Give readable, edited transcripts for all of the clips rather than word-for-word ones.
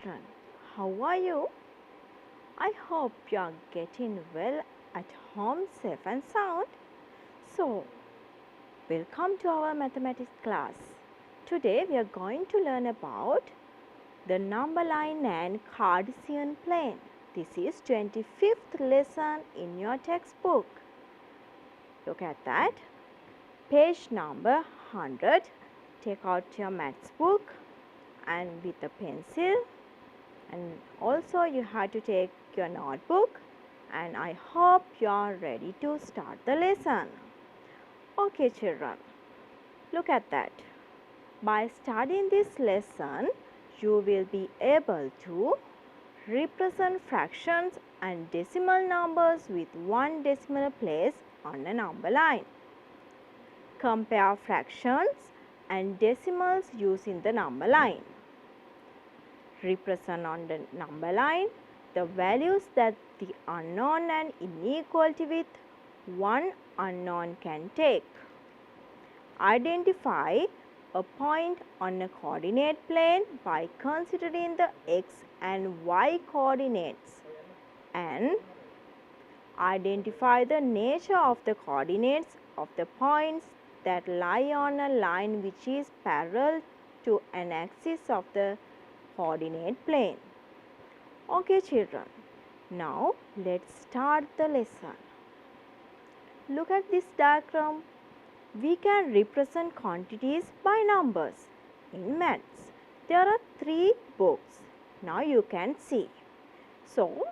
children, how are you? I hope you are getting well at home safe and sound. So, welcome to our mathematics class. Today we are going to learn about the number line and Cartesian plane. This is 25th lesson in your textbook. Look at that. Page number 100. Take out your maths book and with a pencil, and also you have to take your notebook, and I hope you are ready to start the lesson. Okay children, look at that. By studying this lesson, you will be able to represent fractions and decimal numbers with one decimal place on a number line. Compare fractions and decimals using the number line. Represent on the number line the values that the unknown and inequality with one unknown can take. Identify a point on a coordinate plane by considering the x and y coordinates, and identify the nature of the coordinates of the points that lie on a line which is parallel to an axis of the coordinate plane. Okay children, now let's start the lesson. Look at this diagram. We can represent quantities by numbers. In maths, there are 3 books. Now you can see. So,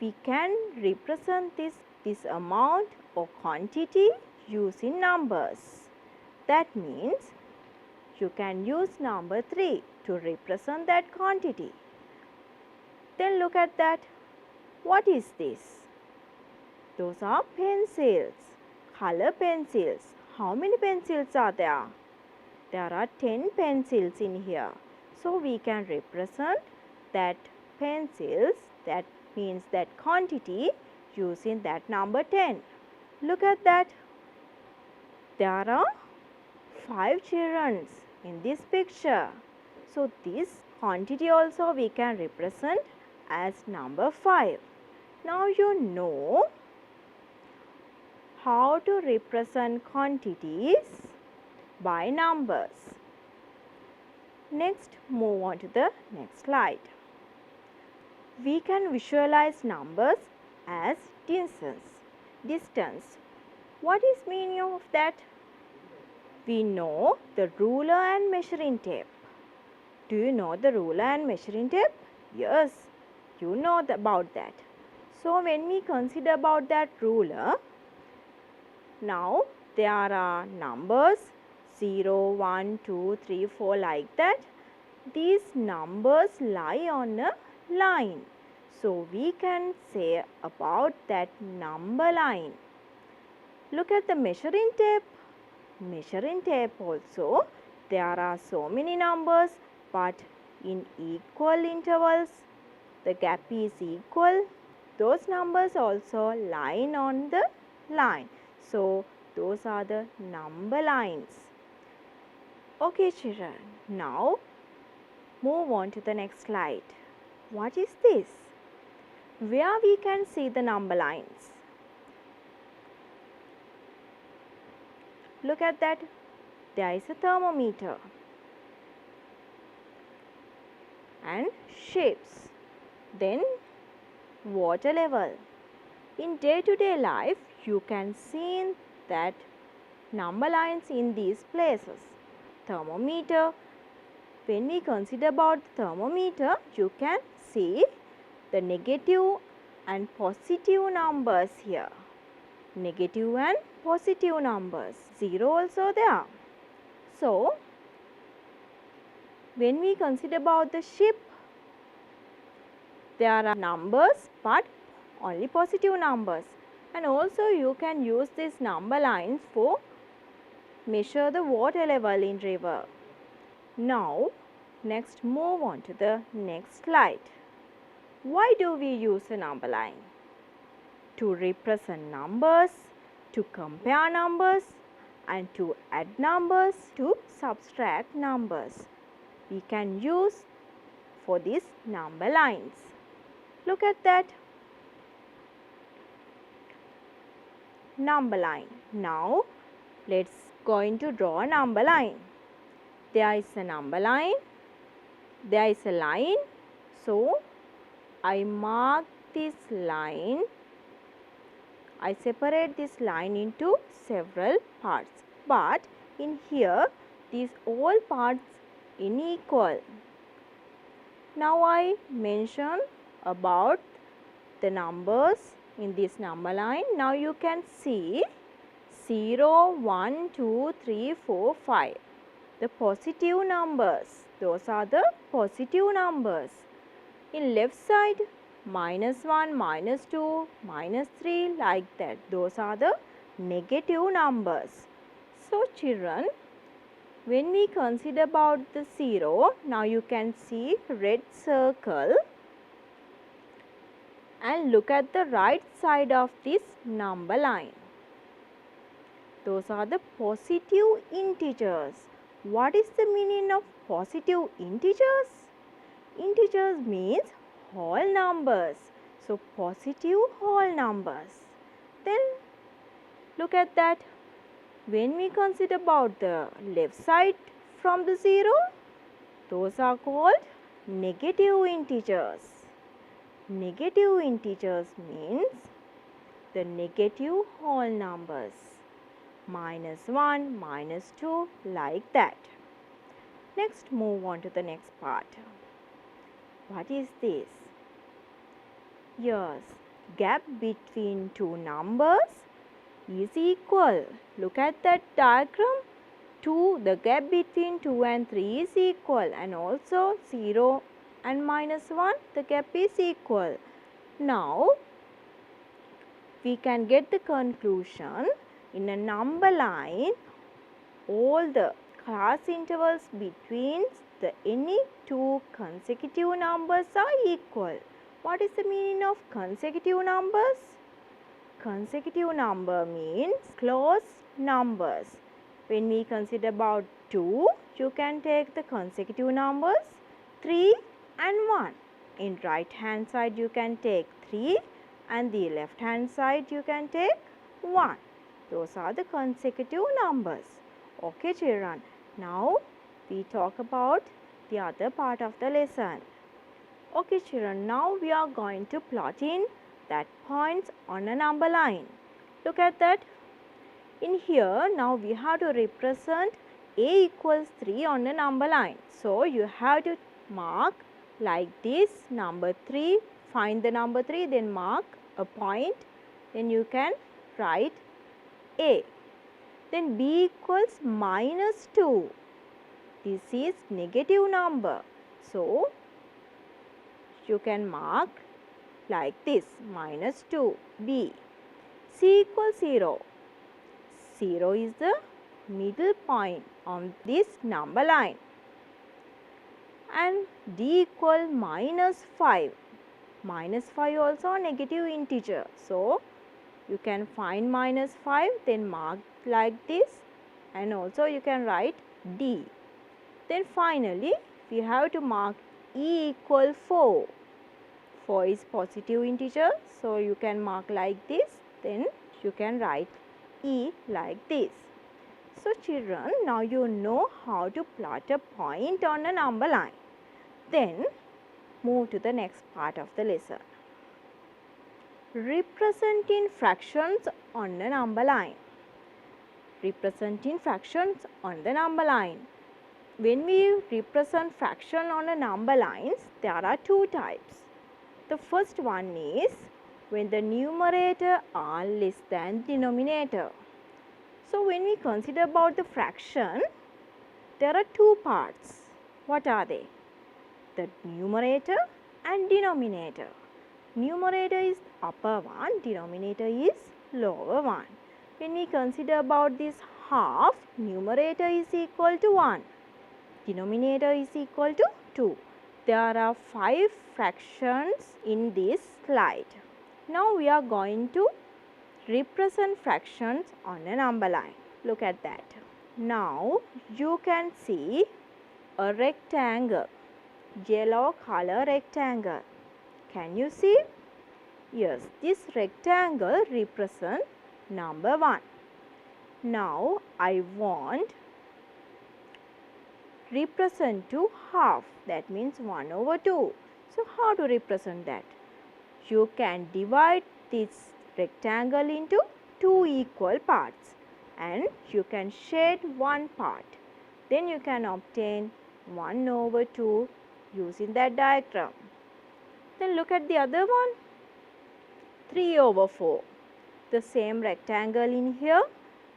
we can represent this amount or quantity using numbers. That means you can use number 3 to represent that quantity. Then look at that. What is this? Those are pencils, color pencils. How many pencils are there? There are 10 pencils in here. So we can represent that pencils, that means that quantity, using that number 10. Look at that. There are 5 children in this picture. So this quantity also we can represent as number 5. Now you know how to represent quantities by numbers. Next, move on to the next slide. We can visualize numbers as distance. What is meaning of that? We know the ruler and measuring tape. Do you know the ruler and measuring tape? Yes, you know about that. So when we consider about that ruler, now there are numbers 0, 1, 2, 3, 4 like that. These numbers lie on a line. So we can say about that number line. Look at the measuring tape. Measuring tape also, there are so many numbers, but in equal intervals. The gap is equal. Those numbers also line on the line. So those are the number lines. Okay children, now move on to the next slide. What is this? Where we can see the number lines? Look at that. There is a thermometer and shapes. Then water level. In day-to-day life, you can see that number lines in these places. Thermometer. When we consider about thermometer, you can see the negative and positive numbers here. Negative and positive numbers. 0 also there. So, when we consider about the ship, there are numbers but only positive numbers. And also you can use these number lines for measure the water level in river. Now, next move on to the next slide. Why do we use a number line? To represent numbers, to compare numbers, and to add numbers, to subtract numbers. We can use for these number lines. Look at that. Number line. Now let's going to draw a number line. There is a number line. There is a line. So I mark this line. I separate this line into several parts. But in here, these all parts unequal. Now I mention about the numbers in this number line. Now you can see 0, 1, 2, 3, 4, 5. The positive numbers. Those are the positive numbers. In left side, -1, -2, -3, like that. Those are the negative numbers. So children, when we consider about the 0, now you can see red circle and look at the right side of this number line. Those are the positive integers. What is the meaning of positive integers? Integers means whole numbers. So positive whole numbers. Then look at that. When we consider about the left side from the 0, those are called negative integers. Negative integers means the negative whole numbers. -1, -2, like that. Next, move on to the next part. What is this? Yes, gap between two numbers is equal. Look at that diagram. The gap between 2 and 3 is equal, and also 0 and -1, the gap is equal. Now, we can get the conclusion in a number line, all the class intervals between any two consecutive numbers are equal. What is the meaning of consecutive numbers? Consecutive number means close numbers. When we consider about 2, you can take the consecutive numbers 3 and 1. In right hand side you can take 3 and the left hand side you can take 1. Those are the consecutive numbers. Okay children, now we talk about the other part of the lesson. Okay children, now we are going to plot in that points on a number line. Look at that. In here, now we have to represent a equals 3 on a number line. So you have to mark like this, number 3, find the number 3, then mark a point, then you can write A. Then B equals -2. This is negative number. So you can mark like this, -2, B. C equals 0. 0 is the middle point on this number line. And D equal -5. -5 also a negative integer. So you can find -5, then mark like this, and also you can write D. Then finally we have to mark E equal 4. 4 is positive integer, so you can mark like this, then you can write E like this. So children, now you know how to plot a point on a number line. Then move to the next part of the lesson. Representing fractions on a number line. Representing fractions on the number line. When we represent fraction on a number lines, there are two types. The first one is when the numerator are less than denominator. So when we consider about the fraction, there are two parts. What are they? The numerator and denominator. Numerator is upper one, denominator is lower one. When we consider about this half, numerator is equal to 1. Denominator is equal to 2. There are 5 fractions in this slide. Now we are going to represent fractions on a number line. Look at that. Now you can see a rectangle. yellow color rectangle. Can you see? Yes, this rectangle represents number 1. Now I want represent to half, that means 1 over 2. So how to represent that? You can divide this rectangle into 2 equal parts and you can shade one part. Then you can obtain 1 over 2 using that diagram. Then look at the other one, 3 over 4. The same rectangle in here,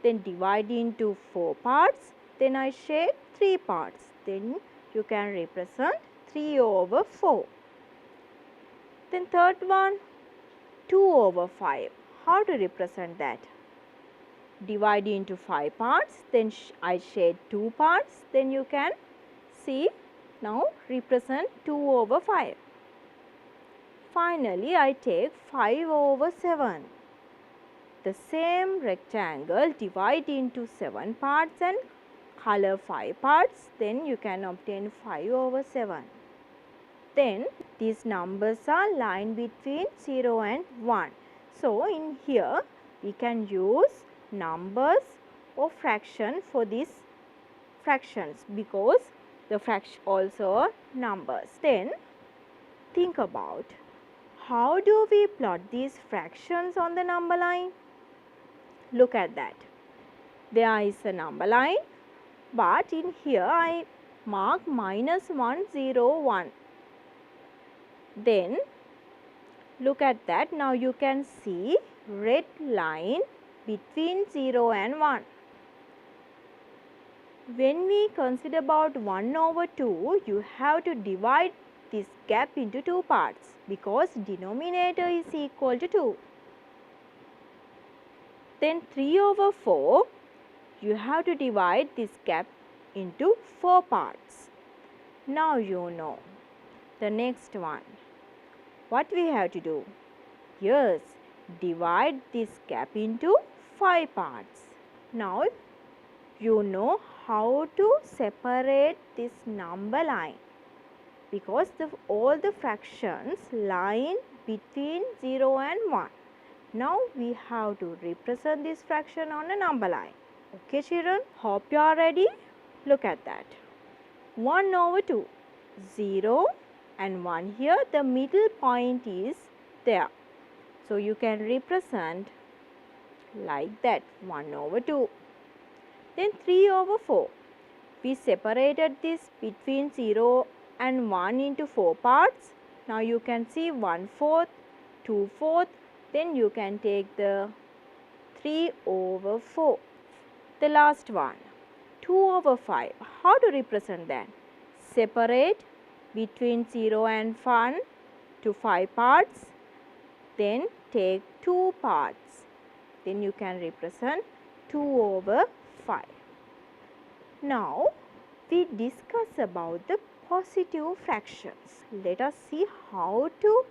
then divide into 4 parts, then I shade 3 parts. Then you can represent 3 over 4. Then third one, 2 over 5. How to represent that? Divide into 5 parts, then I shade 2 parts, then you can see, now represent 2 over 5. Finally, I take 5 over 7. The same rectangle divide into 7 parts and color 5 parts, then you can obtain 5 over 7. Then these numbers are lying between 0 and 1. So in here we can use numbers or fraction for these fractions because the fraction also are numbers. Then think about how do we plot these fractions on the number line? Look at that. There is a number line, but in here I mark minus 1, 0, 1. Then look at that. Now you can see red line between 0 and 1. When we consider about 1 over 2, you have to divide this gap into 2 parts because denominator is equal to 2. Then 3 over 4, you have to divide this gap into 4 parts. Now you know. The next one. What we have to do? Yes, divide this gap into 5 parts. Now you know how to separate this number line because all the fractions lie between 0 and 1. Now we have to represent this fraction on a number line. Okay children, hope you are ready. Look at that. 1 over 2, 0 and 1 here. The middle point is there. So you can represent like that, 1 over 2. Then 3 over 4. We separated this between 0 and 1 into 4 parts. Now you can see 1/4, 2/4. Then you can take the 3 over 4. The last one, 2 over 5. How to represent that? Separate between 0 and 1 to 5 parts. Then take 2 parts. Then you can represent 2 over 5. Now we discuss about the positive fractions. Let us see how to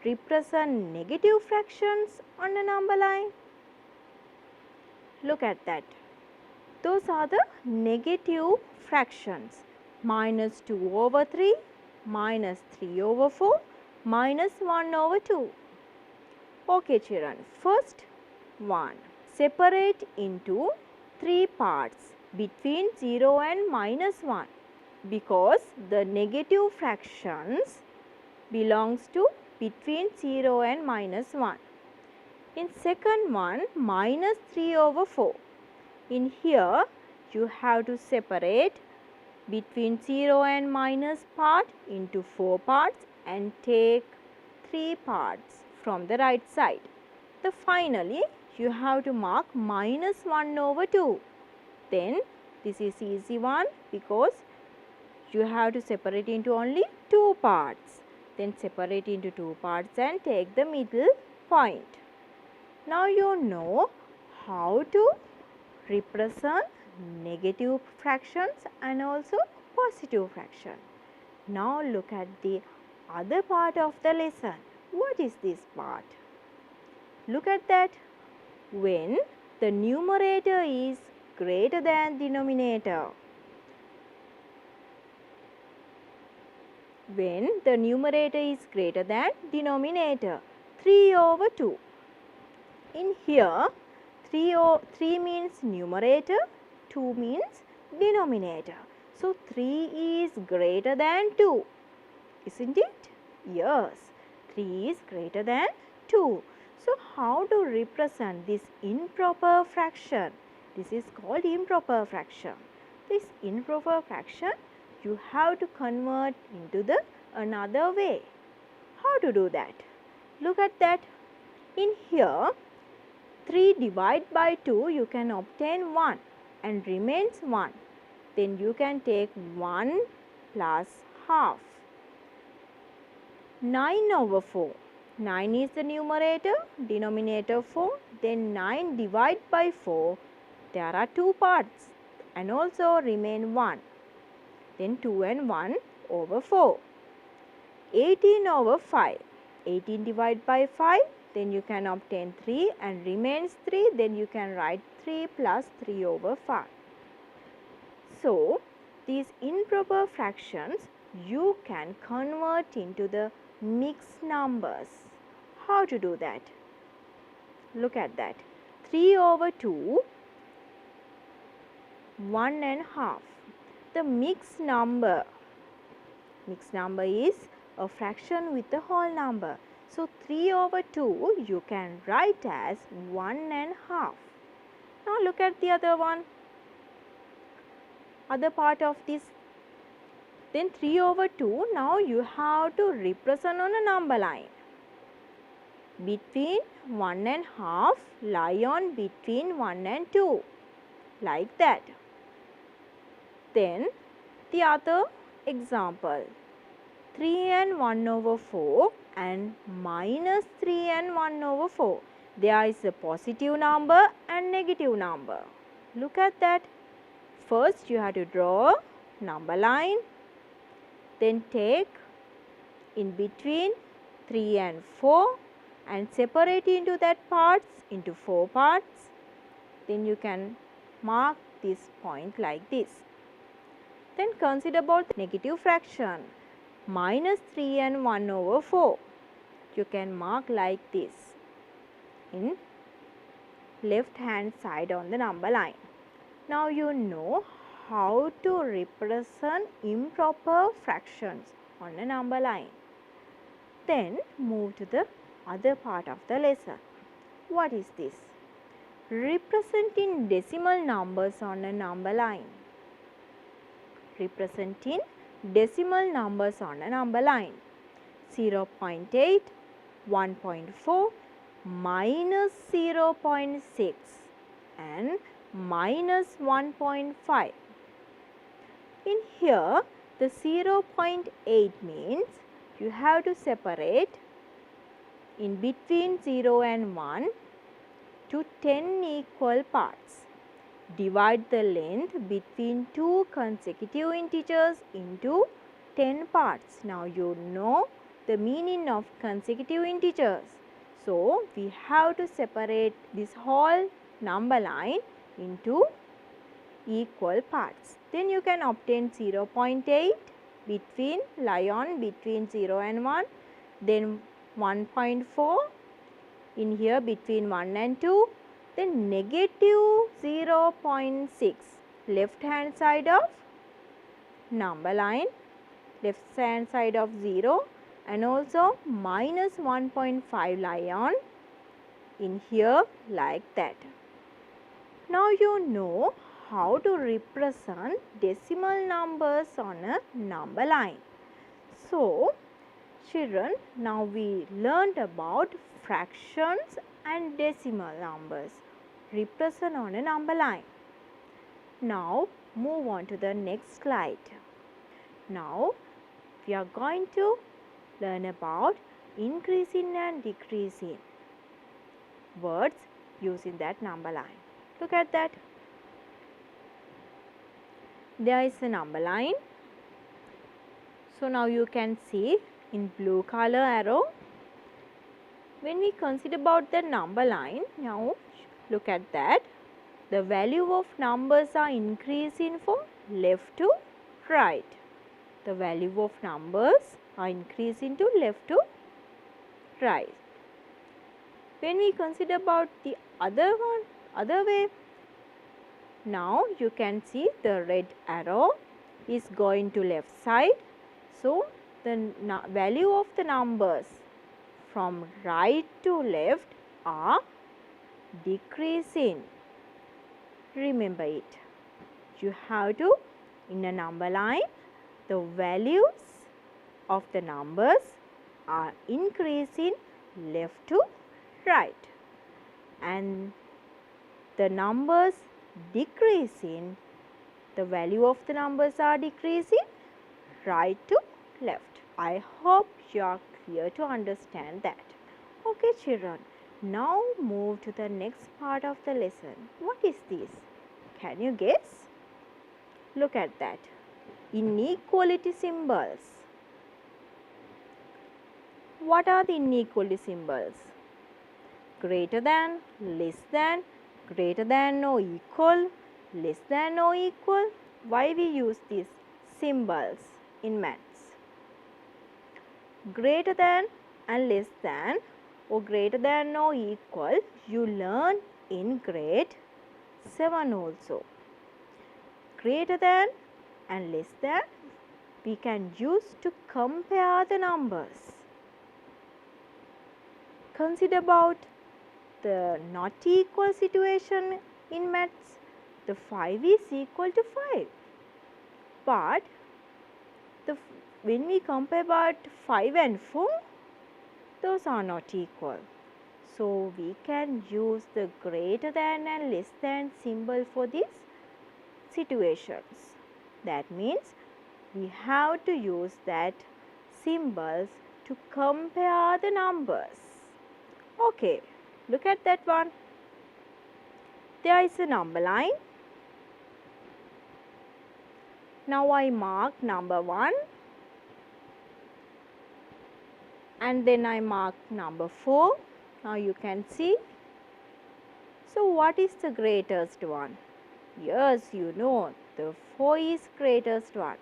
represent negative fractions on a number line. Look at that. Those are the negative fractions. Minus 2 over 3, minus 3 over 4, minus 1 over 2. Okay children, first one. Separate into 3 parts between 0 and minus 1 because the negative fractions belongs to between 0 and minus 1. In second one, minus 3 over 4. In here, you have to separate between 0 and minus part into 4 parts and take 3 parts from the right side. The finally, you have to mark minus 1 over 2. Then, this is easy one because you have to separate into only 2 parts. Then separate into 2 parts and take the middle point. Now you know how to represent negative fractions and also positive fraction. Now look at the other part of the lesson. What is this part? Look at that. When the numerator is greater than denominator. when the numerator is greater than denominator. 3 over 2. In here, 3 means numerator, 2 means denominator. So 3 is greater than 2, isn't it? Yes, 3 is greater than 2. So how to represent this improper fraction? This is called improper fraction. This improper fraction you have to convert into the another way. How to do that? Look at that. In here, 3 divided by 2, you can obtain 1 and remains 1. Then you can take 1 plus half. 9 over 4. 9 is the numerator, denominator 4. Then 9 divided by 4, there are 2 parts and also remain 1. Then 2 and 1 over 4. 18 over 5. 18 divided by 5, then you can obtain 3 and remains 3. Then you can write 3 plus 3 over 5. So, these improper fractions you can convert into the mixed numbers. How to do that? Look at that. 3 over 2, 1 and half. The mixed number is a fraction with a whole number. So 3 over 2 you can write as 1 and half. Now look at the other one. Other part of this. Then 3 over 2, now you have to represent on a number line. Between 1 and half, lie on between 1 and 2. Like that. Then the other example. 3 and 1 over 4 and minus 3 and 1 over 4. There is a positive number and negative number. Look at that. First you have to draw number line. Then take in between 3 and 4 and separate into that parts into 4 parts. Then you can mark this point like this. Then consider about the negative fraction. Minus 3 and 1 over 4. You can mark like this in left hand side on the number line. Now you know how to represent improper fractions on a number line. Then move to the other part of the lesson. What is this? Representing decimal numbers on a number line. Representing decimal numbers on a number line. 0.8, 1.4, minus 0.6 and minus 1.5. In here, the 0.8 means you have to separate in between 0 and 1 to 10 equal parts. Divide the length between two consecutive integers into 10 parts. Now you know the meaning of consecutive integers. So we have to separate this whole number line into equal parts. Then you can obtain 0.8 between, lie on between 0 and 1. Then 1.4 in here between 1 and 2. Then negative 0.6 left hand side of number line, left hand side of 0, and also minus 1.5 lie on in here like that. Now you know how to represent decimal numbers on a number line. So children, now we learned about fractions and decimal numbers represent on a number line. Now move on to the next slide. Now we are going to learn about increasing and decreasing words using that number line. Look at that. There is a number line. So now you can see in blue color arrow. When we consider about the number line, now look at that. The value of numbers are increasing from left to right. the value of numbers are increasing to left to right. When we consider about the other way, now you can see the red arrow is going to left side. So the value of the numbers from right to left are decreasing. Remember it. You have to, in a number line, the values of the numbers are increasing left to right, and the numbers decreasing, the value of the numbers are decreasing right to left. I hope you are clear to understand that. Okay children, now move to the next part of the lesson. What is this? Can you guess? Look at that. Inequality symbols. What are the inequality symbols? Greater than, less than, greater than or equal, less than or equal. Why we use these symbols in maths? Greater than and less than or greater than or equal, you learn in grade 7 also. Greater than and less than we can use to compare the numbers. Consider about the not equal situation in maths. The 5 is equal to 5. But when we compare about 5 and 4, those are not equal. So we can use the greater than and less than symbol for these situations. That means we have to use that symbols to compare the numbers. Okay, look at that one. There is a number line. Now I mark number 1 and then I mark number 4. Now you can see. So what is the greatest one? Yes, you know, the 4 is greatest one.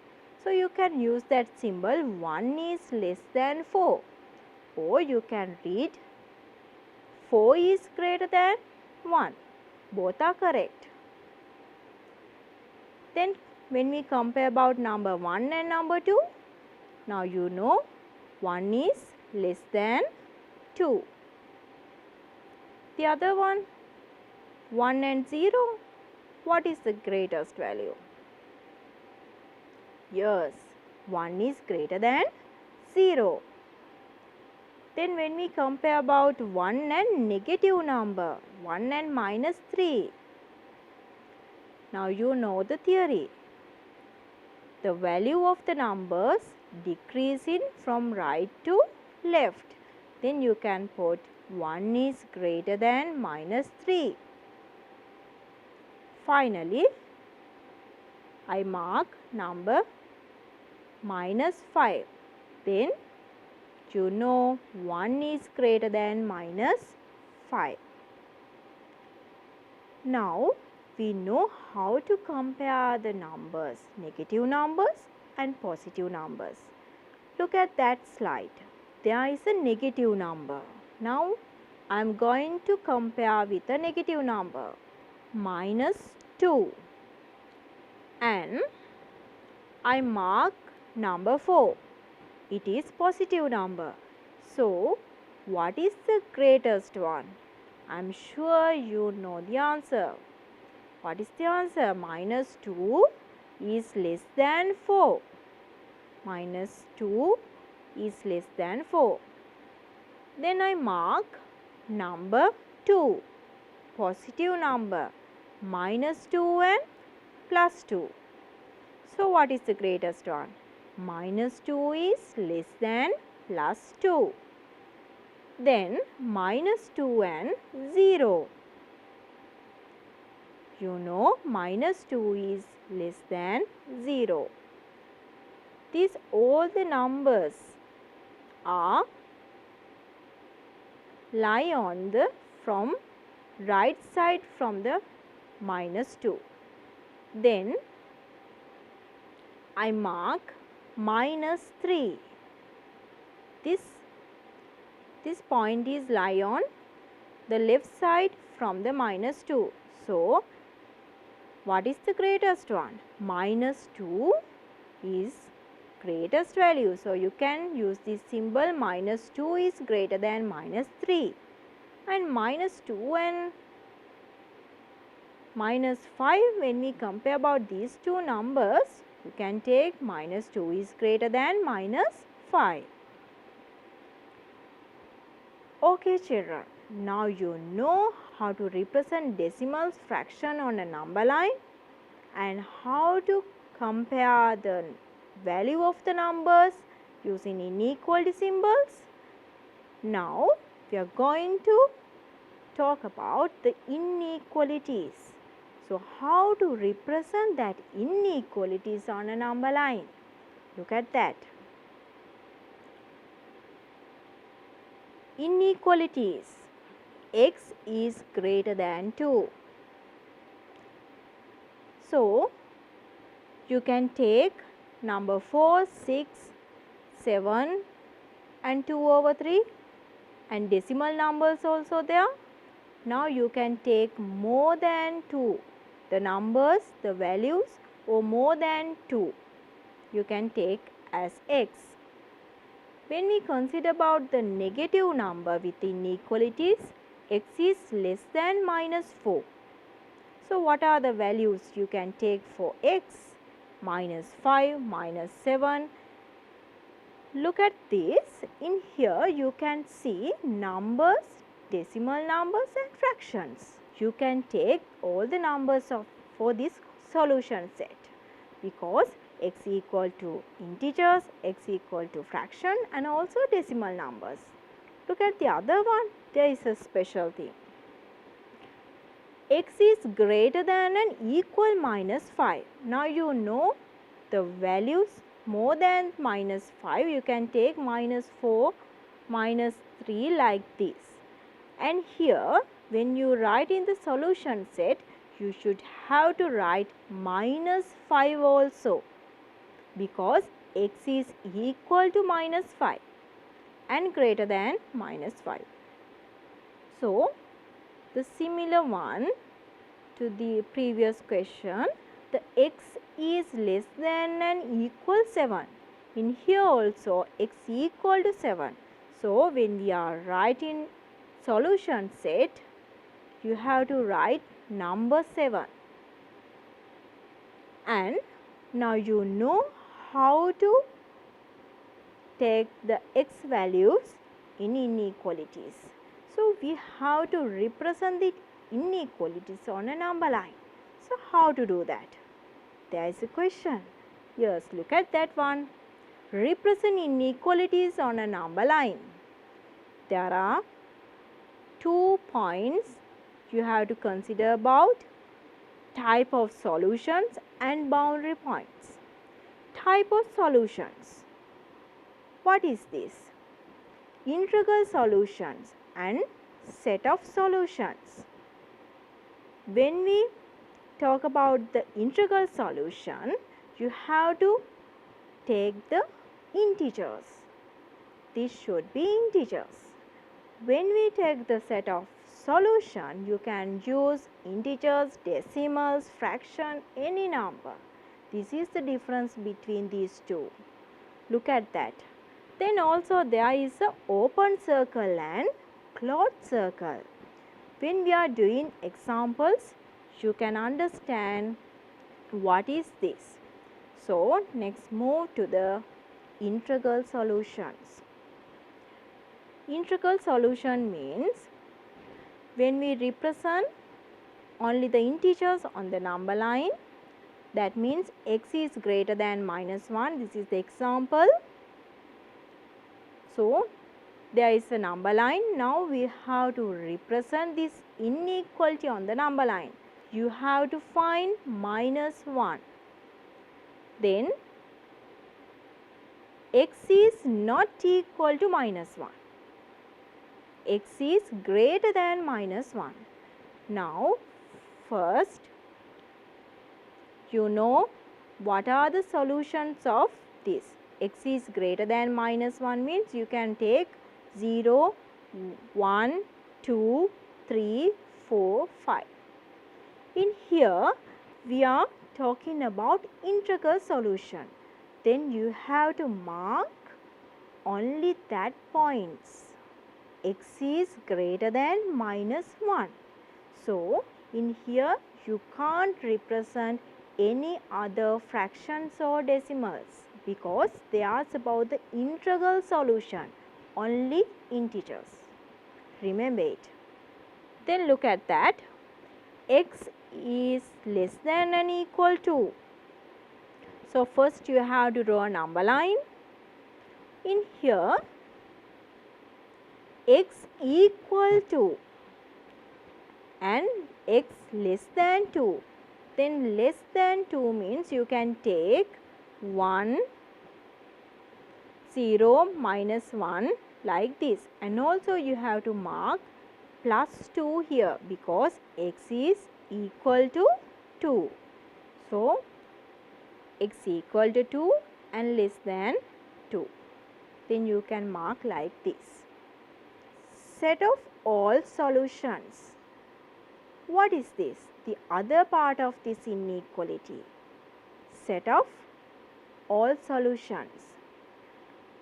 So you can use that symbol 1 is less than 4. Or you can read 4 is greater than 1. Both are correct. Then when we compare about number 1 and number 2, now you know 1 is less than 2. The other one, 1 and 0, what is the greatest value? Yes, 1 is greater than 0. Then when we compare about 1 and negative number, 1 and minus 3, now you know the theory. The value of the numbers decreasing from right to left. Then you can put 1 is greater than minus 3. Finally, I mark number minus 5. Then you know 1 is greater than minus 5. Now we know how to compare the numbers, negative numbers and positive numbers. Look at that slide. There is a negative number. Now I am going to compare with a negative number, minus 2, and I mark number 4. It is positive number. So what is the greatest one? I am sure you know the answer. What is the answer? Minus 2 is less than 4. Minus 2 is less than 4. Then I mark number 2, positive number, minus 2 and plus 2. So what is the greatest one? Minus 2 is less than plus 2. Then minus 2 and 0. You know minus 2 is less than 0. These all the numbers are lie on the from right side from the minus 2. Then I mark minus 3. This point is lie on the left side from the minus 2. So, what is the greatest one? Minus 2 is greatest value. So, you can use this symbol minus 2 is greater than minus 3. And minus 2 and minus 5, when we compare about these two numbers, you can take minus 2 is greater than minus 5. Okay children, now you know how to represent decimals fraction on a number line and how to compare the value of the numbers using inequality symbols. Now we are going to talk about the inequalities. So how to represent that inequalities on a number line? Look at that. Inequalities. X is greater than 2. So, you can take number 4, 6, 7 and 2 over 3 and decimal numbers also there. Now, you can take more than 2. The numbers, the values or more than 2. You can take as x. When we consider about the negative number with inequalities, x is less than minus 4. So, what are the values you can take for x? Minus 5, minus 7. Look at this. In here, you can see numbers, decimal numbers and fractions. You can take all the numbers for this solution set because x equal to integers, x equal to fraction and also decimal numbers. Look at the other one. There is a special thing. X is greater than and equal minus 5. Now you know the values more than minus 5. You can take minus 4, minus 3 like this. And here when you write in the solution set, you should have to write minus 5 also, because x is equal to minus 5 and greater than minus 5. So, the similar one to the previous question, the x is less than and equal 7. In here also x equal to 7. So, when we are writing solution set, you have to write number 7. And now you know how to take the x values in inequalities. So, we have to represent the inequalities on a number line. So, how to do that? There is a question. Yes, look at that one. Represent inequalities on a number line. There are 2 points you have to consider about: type of solutions and boundary points. Type of solutions. What is this? Integral solutions and set of solutions. When we talk about the integral solution, you have to take the integers. This should be integers. When we take the set of solution, you can use integers, decimals, fraction, any number. This is the difference between these two. Look at that. Then also there is an open circle and closed circle. When we are doing examples, you can understand what is this. So, next move to the integral solutions. Integral solution means when we represent only the integers on the number line, that means x is greater than minus 1. This is the example. So, there is a number line. Now, we have to represent this inequality on the number line. You have to find minus 1. Then, x is not equal to minus 1. X is greater than minus 1. Now, first, you know what are the solutions of this. x is greater than minus 1 means you can take 0, 1, 2, 3, 4, 5. In here, we are talking about integral solution. Then you have to mark only that points. X is greater than minus 1. So, in here you can't represent any other fractions or decimals because they are about the integral solution, only integers. Remember it. Then look at that. X is less than and equal to. So, first you have to draw a number line. In here, x equal to and x less than 2. Then less than 2 means you can take 1, 0, minus 1 like this. And also you have to mark plus 2 here because x is equal to 2. So, x equal to 2 and less than 2. Then you can mark like this. Set of all solutions. What is this? The other part of this inequality. Set of all solutions.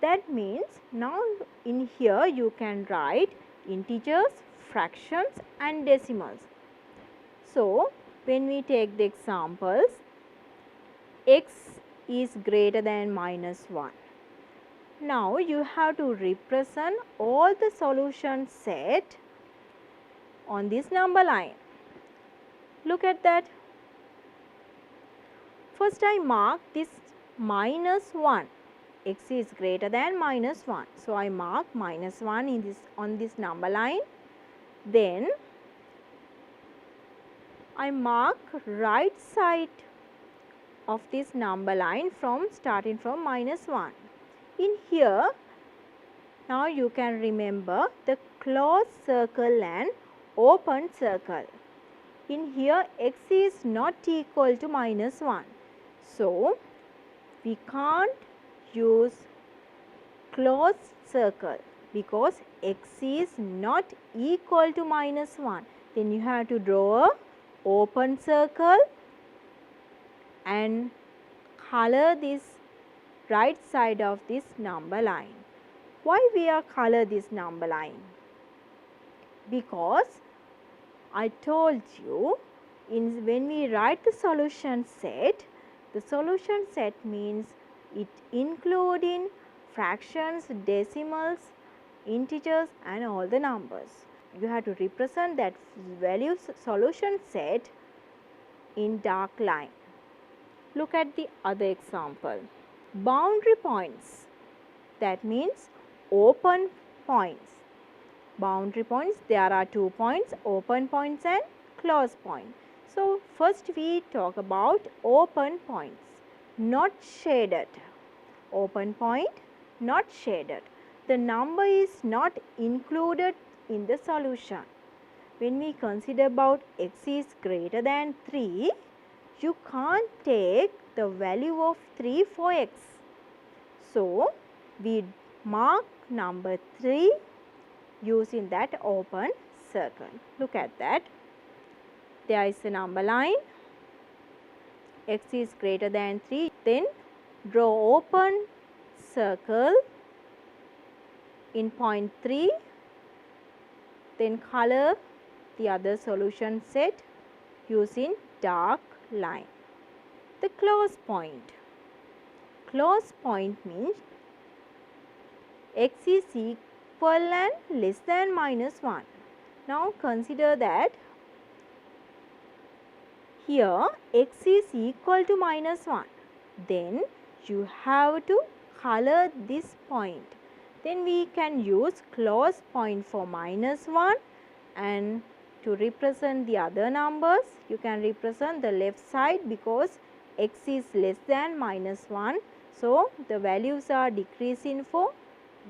That means now in here you can write integers, fractions and decimals. So, when we take the examples, x is greater than minus 1. Now, you have to represent all the solution set on this number line. Look at that. First, I mark this minus 1. X is greater than minus 1. So, I mark minus 1 in on this number line. Then, I mark right side of this number line starting from minus 1. In here, now you can remember the closed circle and open circle. In here, x is not equal to minus 1. So, we can't use closed circle because x is not equal to minus 1. Then you have to draw a open circle and color this right side of this number line. Why we are color this number line? Because I told you when we write the solution set means it including fractions, decimals, integers and all the numbers. You have to represent that value solution set in dark line. Look at the other example. Boundary points. That means open points. Boundary points, there are 2 points, open points and closed point. So, first we talk about open points, not shaded. Open point, not shaded. The number is not included in the solution. When we consider about x is greater than 3, you can't take the value of 3 for x. So, we mark number 3 using that open circle. Look at that. There is a number line. X is greater than 3. Then draw open circle in point 3. Then color the other solution set using dark line. The close point. Close point means x is equal and less than minus 1. Now consider that here x is equal to minus 1. Then you have to color this point. Then we can use close point for minus 1 and to represent the other numbers you can represent the left side because x is less than minus 1. So, the values are decreasing for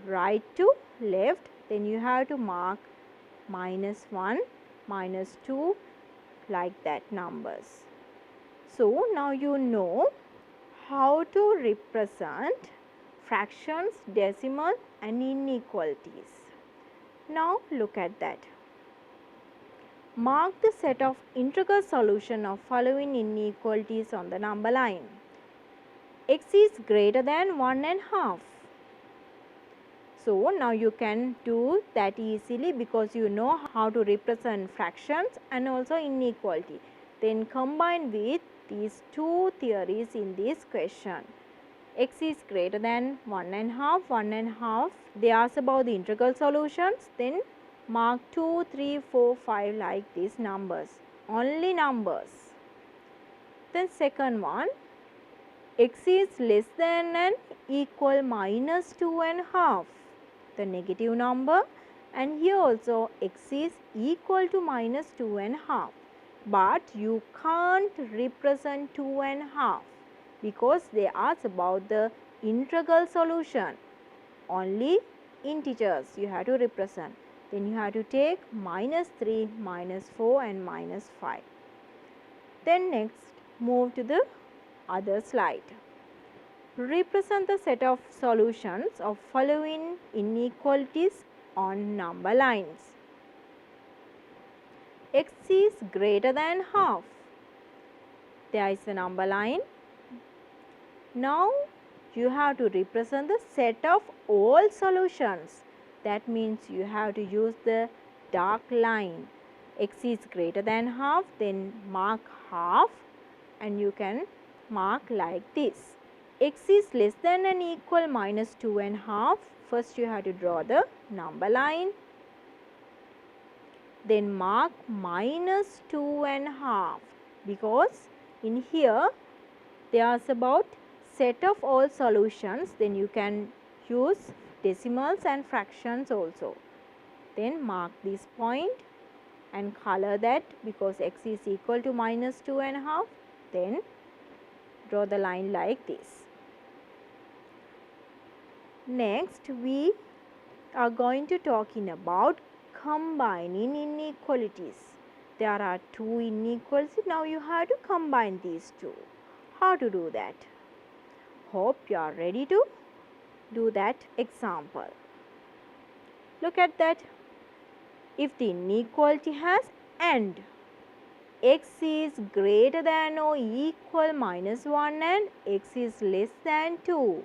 right to left. Then you have to mark minus 1, minus 2 like that numbers. So, now you know how to represent fractions, decimal and inequalities. Now look at that. Mark the set of integral solution of following inequalities on the number line. X is greater than 1.5. So now you can do that easily because you know how to represent fractions and also inequality. Then combine with these two theories in this question. X is greater than 1.5. They ask about the integral solutions. Then mark 2, 3, 4, 5 like these numbers. Only numbers. Then second one. X is less than and equal minus 2.5. The negative number, and here also x is equal to minus 2.5, but you can't represent 2.5 because they ask about the integral solution. Only integers you have to represent. Then you have to take minus 3, minus 4 and minus 5. Then next move to the other slide. Represent the set of solutions of following inequalities on number lines. X is greater than half. There is a number line. Now you have to represent the set of all solutions. That means you have to use the dark line. X is greater than half, then mark half and you can mark like this. X is less than and equal minus 2.5. First you have to draw the number line. Then mark minus 2.5 because in here they ask about set of all solutions. Then you can use decimals and fractions also. Then mark this point and color that because x is equal to minus 2.5. Then draw the line like this. Next we are going to talking about combining inequalities. There are two inequalities. Now you have to combine these two. How to do that? Hope you are ready to do that example. Look at that. If the inequality has and x is greater than or equal minus 1 and x is less than 2.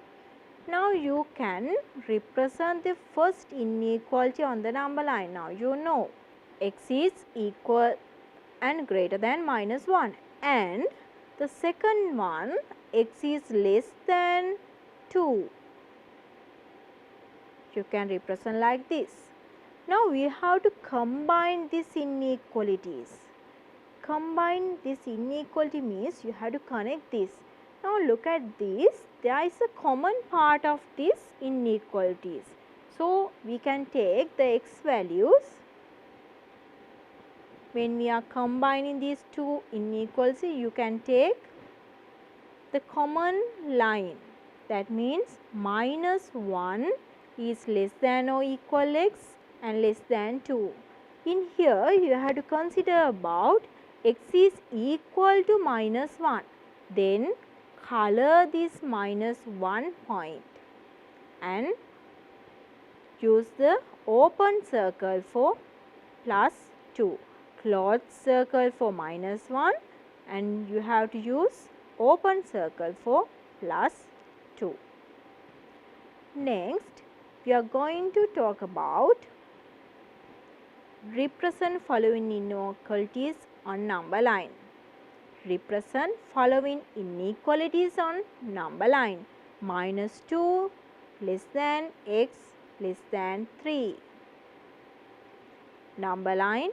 Now you can represent the first inequality on the number line. Now you know x is equal and greater than minus 1 and the second one x is less than 2. You can represent like this. Now we have to combine these inequalities. Combine this inequality means you have to connect this. Now look at this. There is a common part of these inequalities. So we can take the x values. When we are combining these two inequalities, you can take the common line. That means minus 1 is less than or equal x and less than 2. In here you have to consider about x is equal to minus 1. Then color this minus 1 point and use the open circle for plus 2. Closed circle for minus 1 and you have to use open circle for plus 2. Next we are going to talk about represent following inequalities on number line. Represent following inequalities on number line. Minus 2 less than x less than 3. Number line.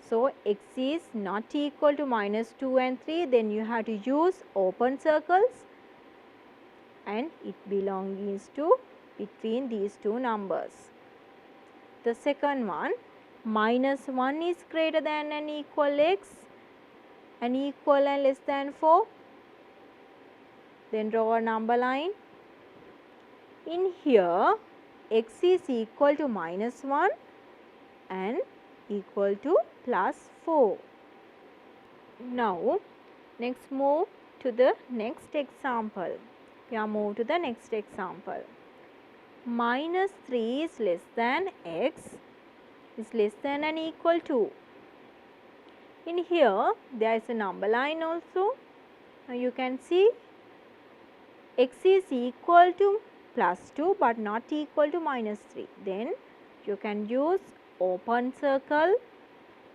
So x is not equal to minus 2 and 3. Then you have to use open circles and it belongs to between these two numbers. The second one, minus 1 is greater than and equal x and equal and less than 4. Then draw a number line. In here x is equal to minus 1 and equal to plus 4. Now next move to the next example. We are moved to the next example. Minus 3 is less than x is less than and equal to. In here, there is a number line also. Now you can see x is equal to plus 2 but not equal to minus 3. Then you can use open circle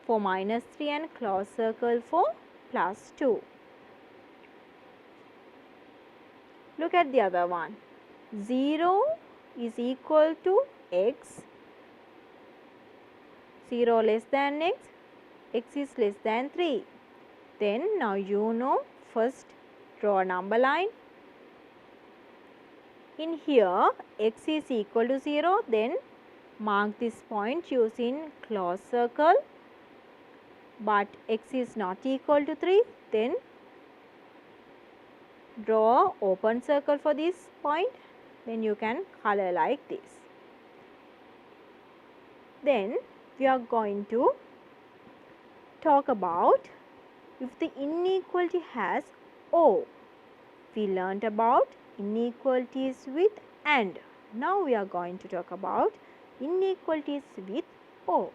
for minus 3 and close circle for plus 2. Look at the other one. 0 is equal to x, 0 less than x is less than 3. Then now you know, first draw a number line. In here x is equal to 0, then mark this point using close circle, but x is not equal to 3, then draw open circle for this point, then you can color like this. Then we are going to talk about if the inequality has O. We learnt about inequalities with AND. Now we are going to talk about inequalities with O.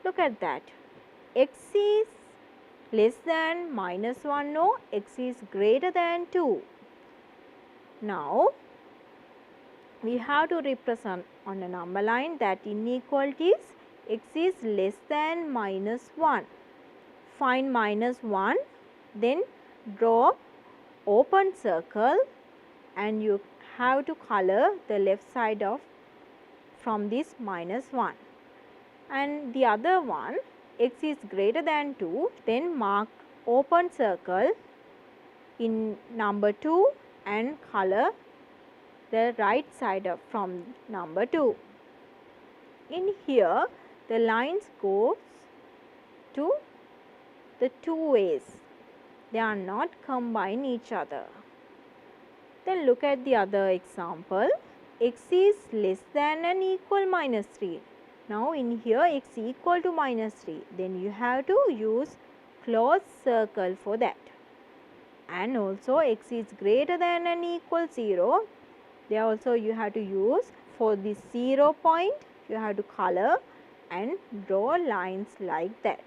Look at that. X is less than minus 1, no, x is greater than 2. Now we have to represent on a number line that inequalities x is less than minus 1. Find minus 1, then draw open circle and you have to color the left side of from this minus 1. And the other one, x is greater than 2, then mark open circle in number 2 and color the right side of from number 2. In here the lines goes to the two ways. They are not combine each other. Then look at the other example. X is less than and equal minus 3. Now in here x equal to minus 3. Then you have to use close circle for that. And also x is greater than and equal 0. There also you have to use for this 0 point. You have to color and draw lines like that.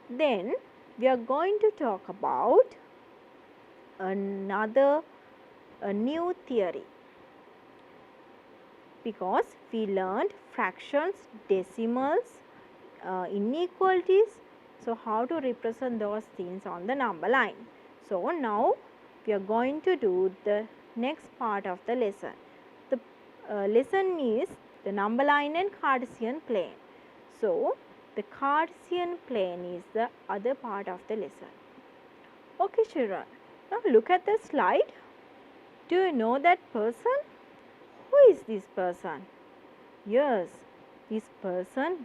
Then we are going to talk about a new theory, because we learned fractions, decimals, inequalities. So how to represent those things on the number line. So now we are going to do the next part of the lesson. The lesson is the number line and Cartesian plane. So the Cartesian plane is the other part of the lesson. Okay children, now look at the slide. Do you know that person? Who is this person? Yes, this person's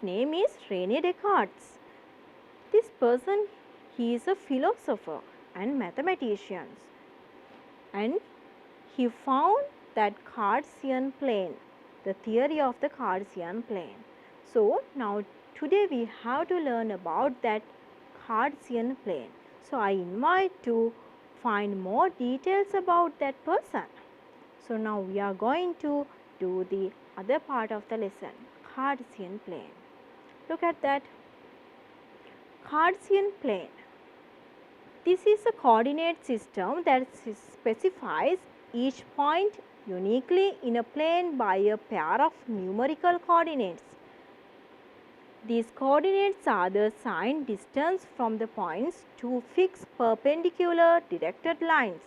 name is René Descartes. This person, he is a philosopher and mathematician, and he found that Cartesian plane, the theory of the Cartesian plane. So now today we have to learn about that Cartesian plane. So I invite to find more details about that person. So now we are going to do the other part of the lesson, Cartesian plane. Look at that. Cartesian plane. This is a coordinate system that specifies each point uniquely in a plane by a pair of numerical coordinates. These coordinates are the assigned distance from the points to fixed perpendicular directed lines.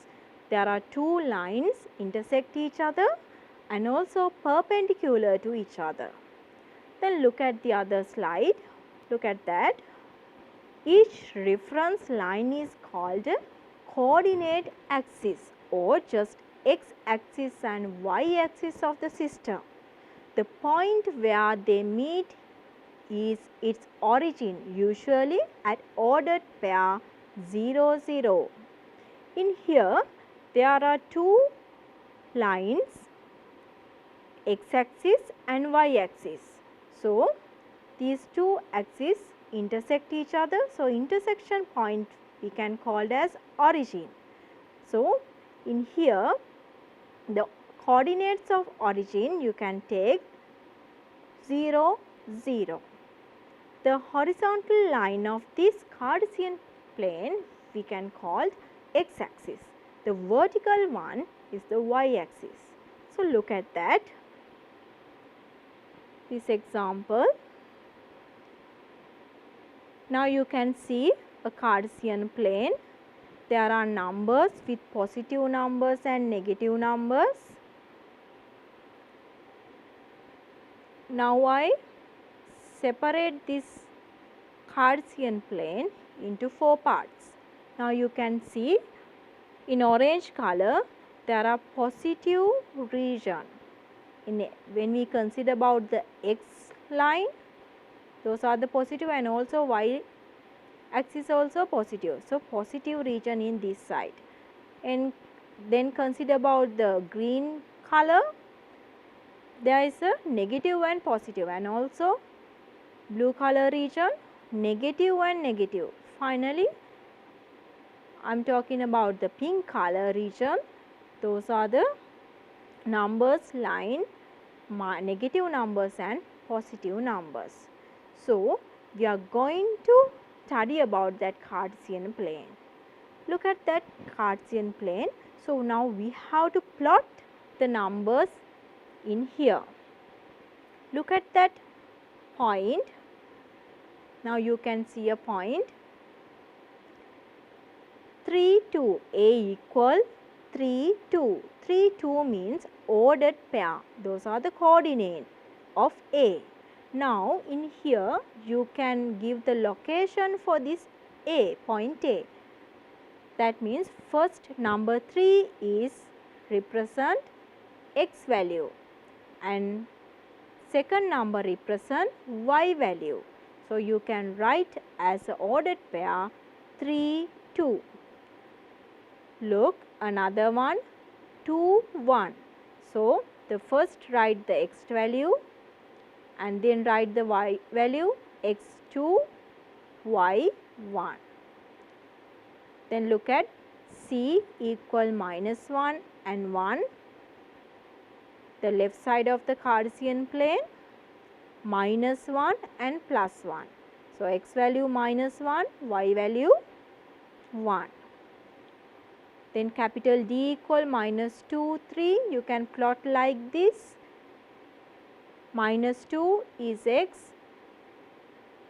There are two lines intersect each other and also perpendicular to each other. Then look at the other slide. Look at that. Each reference line is called a coordinate axis or just x-axis and y-axis of the system. The point where they meet is its origin, usually at ordered pair 0, 0. In here there are two lines, x-axis and y-axis. So these two axes intersect each other. So intersection point we can call as origin. So, in here the coordinates of origin you can take 0, 0. The horizontal line of this Cartesian plane we can call x-axis. The vertical one is the y-axis. So, look at that. This example. Now, you can see a Cartesian plane. There are numbers with positive numbers and negative numbers. Now, I separate this Cartesian plane into 4 parts. Now, you can see in orange color there are positive region. When we consider about the x line, those are the positive, and also y axis also positive. So, positive region in this side. And then consider about the green color, there is a negative and positive, and also blue color region, negative and negative. Finally, I am talking about the pink color region. Those are the numbers line, negative numbers and positive numbers. So, we are going to study about that Cartesian plane. Look at that Cartesian plane. So, now we have to plot the numbers in here. Look at that point. Now, you can see a point 3, 2, A equal 3, 2. 3, 2 means ordered pair. Those are the coordinates of A. Now, in here you can give the location for this A, point A. That means first number 3 is represent x value and second number represent y value. So, you can write as a ordered pair 3, 2. Look, another one 2, 1. So, the first write the x value and then write the y value x2, y1. Then look at C equal -1 and 1. The left side of the Cartesian plane -1 and +1. So, x value -1, y value 1. Then capital D equal -2, 3. You can plot like this. -2 is x.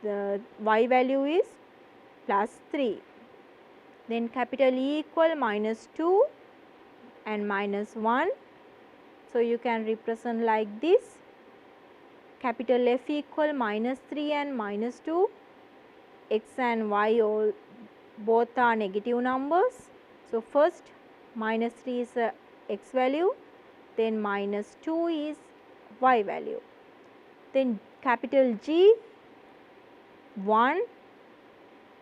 The y value is +3. Then capital E equal -2 and -1. So, you can represent like this. Capital F equal -3 and -2. X and y all both are negative numbers. So, first -3 is a x value, then -2 is y value. Then capital G 1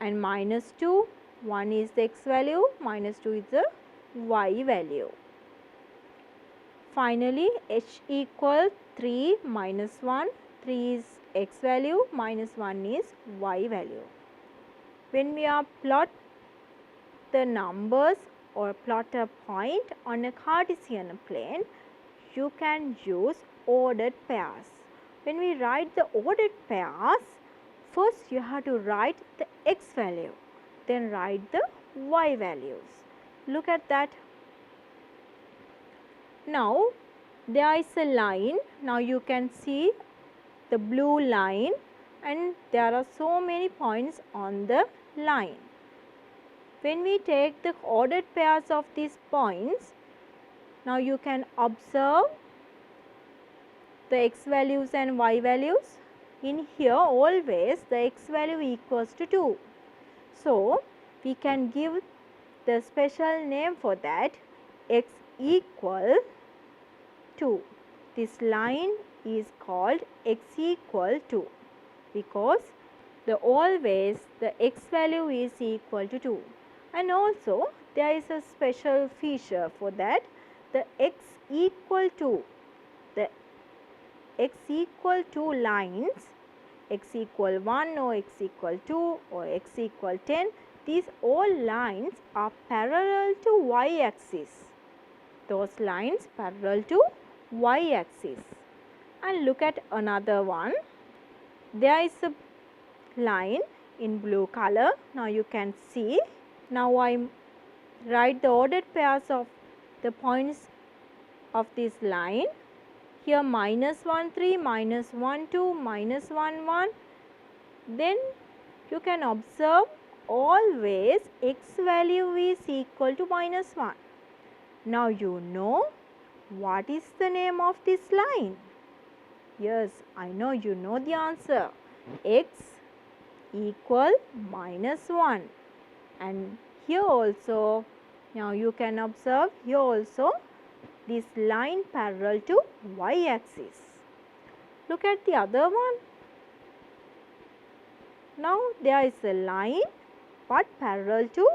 and -2, 1 is the x value, -2 is the y value. Finally, H equal 3 -1, 3 is x value, -1 is y value. When we are plot the numbers or plot a point on a Cartesian plane, you can use ordered pairs. When we write the ordered pairs, first you have to write the x value, then write the y values. Look at that. Now, there is a line. Now, you can see the blue line and there are so many points on the line. When we take the ordered pairs of these points, now you can observe the x values and y values. In here always the x value equals to 2. So, we can give the special name for that, x equal 2. This line is called x equal 2 because always the x value is equal to 2. And also there is a special feature for that, the x equal to lines, x equal 1 or x equal 2 or x equal 10, these all lines are parallel to y-axis. Those lines parallel to y-axis. And look at another one. There is a line in blue color. Now you can see. Now I write the ordered pairs of the points of this line. Here minus 1 3, minus 1 2, minus 1 1. Then you can observe always x value is equal to minus 1. Now you know what is the name of this line. Yes, I know you know the answer. X equal minus 1. And here also, now you can observe here also this line parallel to y-axis. Look at the other one. Now there is a line but parallel to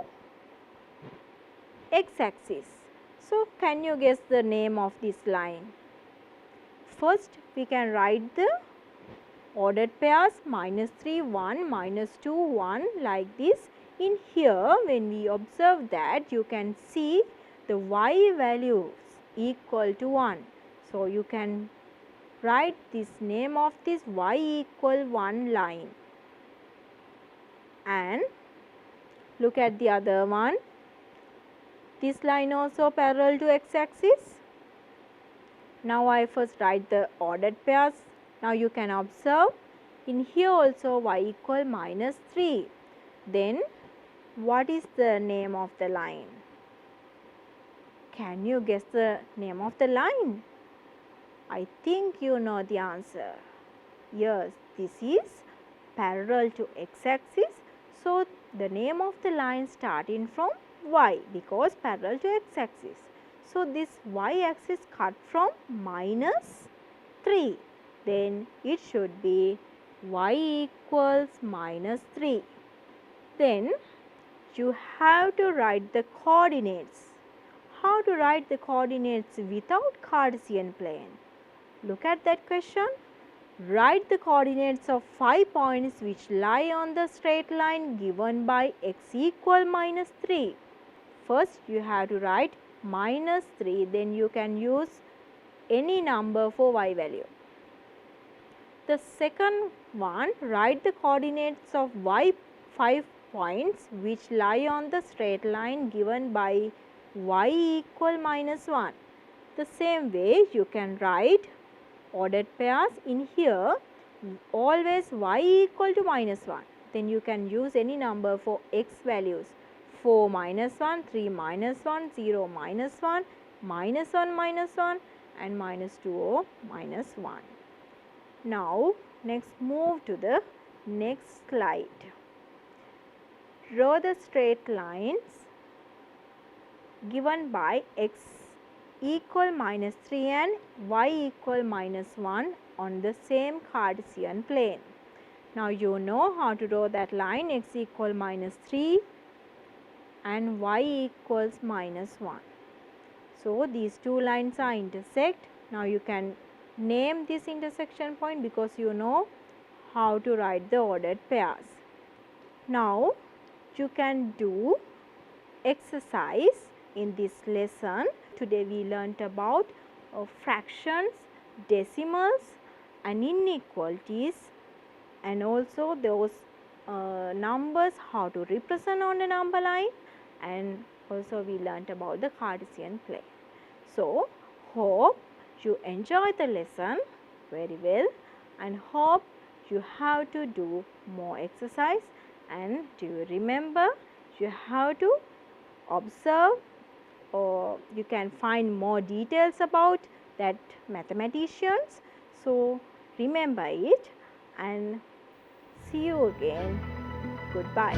x-axis. So can you guess the name of this line? First we can write the ordered pairs minus 3 1, minus 2 1 like this. In here when we observe that, you can see the y values equal to 1. So you can write this name of this y equal 1 line. And look at the other one. This line also parallel to x-axis. Now I first write the ordered pairs. Now you can observe in here also y equal minus 3. Then what is the name of the line? Can you guess the name of the line? I think you know the answer. Yes, this is parallel to x-axis. So the name of the line starting from y because parallel to x-axis. So this y-axis cut from minus 3. Then it should be y equals minus 3. Then you have to write the coordinates. How to write the coordinates without Cartesian plane? Look at that question. Write the coordinates of 5 points which lie on the straight line given by x equal minus 3. First you have to write minus 3, then you can use any number for y value. The second one, write the coordinates of y 5 points which lie on the straight line given by y equal minus 1. The same way you can write ordered pairs in here, always y equal to minus 1. Then you can use any number for x values. 4 minus 1, 3 minus 1, 0 minus 1, minus 1 minus 1 and minus 2 or minus 1. Now next move to the next slide. Draw the straight lines given by x equal minus 3 and y equal minus 1 on the same Cartesian plane. Now you know how to draw that line x equal minus 3 and y equals minus 1. So these two lines are intersect. Now you can name this intersection point because you know how to write the ordered pairs. Now you can do exercise in this lesson. Today we learnt about fractions, decimals and inequalities, and also those numbers, how to represent on the number line, and also we learnt about the Cartesian plane. So hope you enjoy the lesson very well and hope you have to do more exercise, and do you remember you have to observe, or you can find more details about that mathematicians. So remember it and see you again. Goodbye.